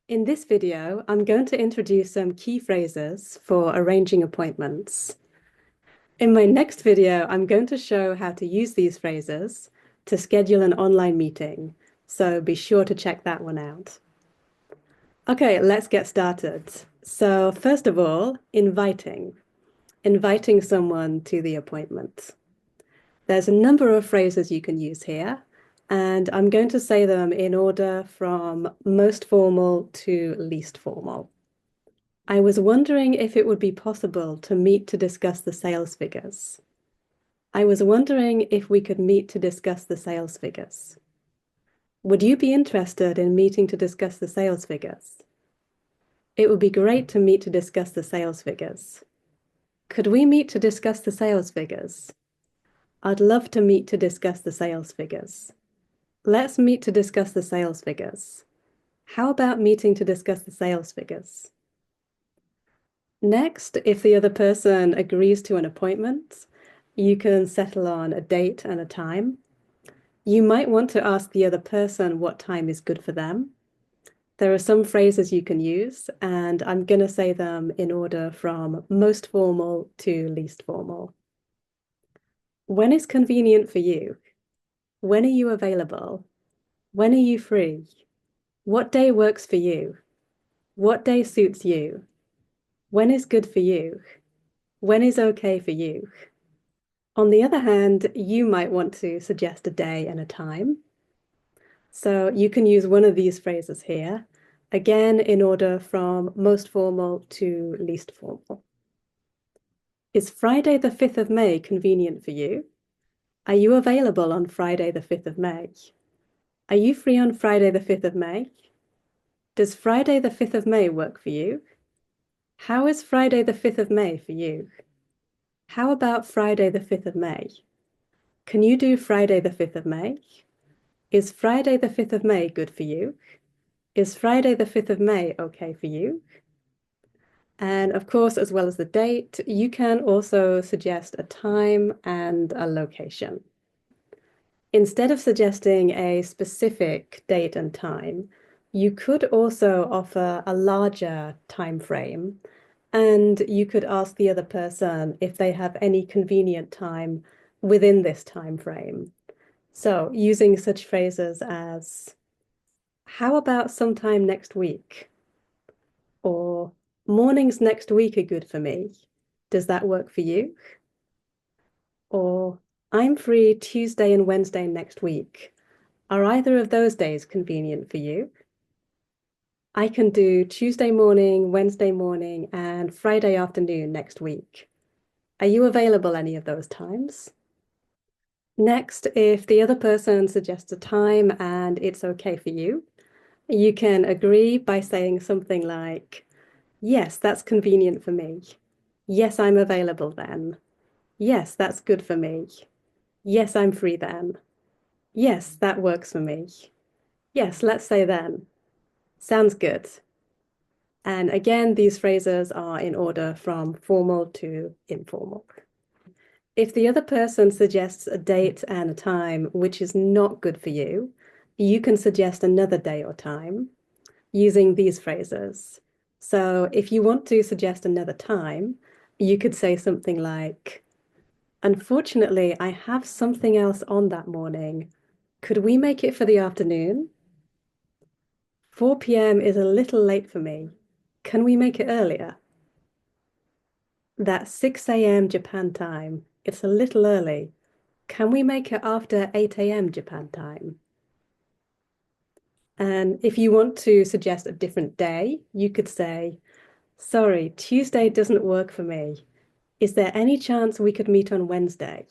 In this video, I'm going to introduce some key phrases for arranging appointments. In my next video, I'm going to show how to use these phrases to schedule an online meeting, so be sure to check that one out. Okay, let's get started. So first of all, inviting someone to the appointment. There's a number of phrases you can use here, and I'm going to say them in order from most formal to least formal. I was wondering if it would be possible to meet to discuss the sales figures. I was wondering if we could meet to discuss the sales figures. Would you be interested in meeting to discuss the sales figures? It would be great to meet to discuss the sales figures. Could we meet to discuss the sales figures? I'd love to meet to discuss the sales figures. Let's meet to discuss the sales figures. How about meeting to discuss the sales figures? Next, if the other person agrees to an appointment, you can settle on a date and a time. You might want to ask the other person what time is good for them. There are some phrases you can use, and I'm going to say them in order from most formal to least formal. When is convenient for you? When are you available? When are you free? What day works for you? What day suits you? When is good for you? When is okay for you? On the other hand, you might want to suggest a day and a time. So you can use one of these phrases here, again in order from most formal to least formal. Is Friday the 5th of May convenient for you? Are you available on Friday the 5th of May? Are you free on Friday the 5th of May? Does Friday the 5th of May work for you? How is Friday the 5th of May for you? How about Friday the 5th of May? Can you do Friday the 5th of May? Is Friday the 5th of May good for you? Is Friday the 5th of May okay for you? And of course, as well as the date, you can also suggest a time and a location. Instead of suggesting a specific date and time, you could also offer a larger time frame, and you could ask the other person if they have any convenient time within this time frame. So using such phrases as, how about sometime next week? Or mornings next week are good for me. Does that work for you? Or I'm free Tuesday and Wednesday next week. Are either of those days convenient for you? I can do Tuesday morning, Wednesday morning, and Friday afternoon next week. Are you available any of those times? Next, if the other person suggests a time and it's okay for you, you can agree by saying something like, yes, that's convenient for me. Yes, I'm available then. Yes, that's good for me. Yes, I'm free then. Yes, that works for me. Yes, let's say then. Sounds good. And again, these phrases are in order from formal to informal. If the other person suggests a date and a time which is not good for you, you can suggest another day or time using these phrases. So if you want to suggest another time, you could say something like, unfortunately, I have something else on that morning. Could we make it for the afternoon? 4 p.m. is a little late for me. Can we make it earlier? That's 6 a.m. Japan time. It's a little early. Can we make it after 8 a.m. Japan time? And if you want to suggest a different day, you could say, sorry, Tuesday doesn't work for me. Is there any chance we could meet on Wednesday?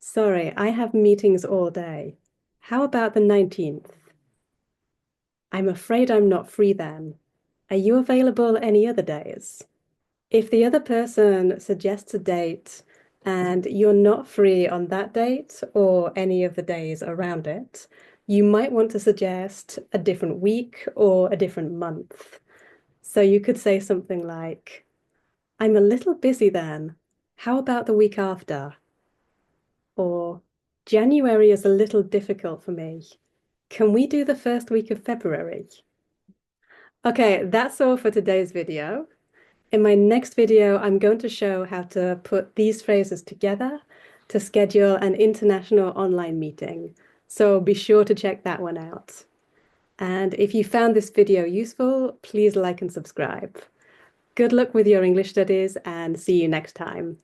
Sorry, I have meetings all day. How about the 19th? I'm afraid I'm not free then. Are you available any other days? If the other person suggests a date and you're not free on that date or any of the days around it, you might want to suggest a different week or a different month. So you could say something like, I'm a little busy then. How about the week after? Or January is a little difficult for me. Can we do the first week of February? Okay, that's all for today's video. In my next video, I'm going to show how to put these phrases together to schedule an international online meeting. So be sure to check that one out. And if you found this video useful, please like and subscribe. Good luck with your English studies and see you next time.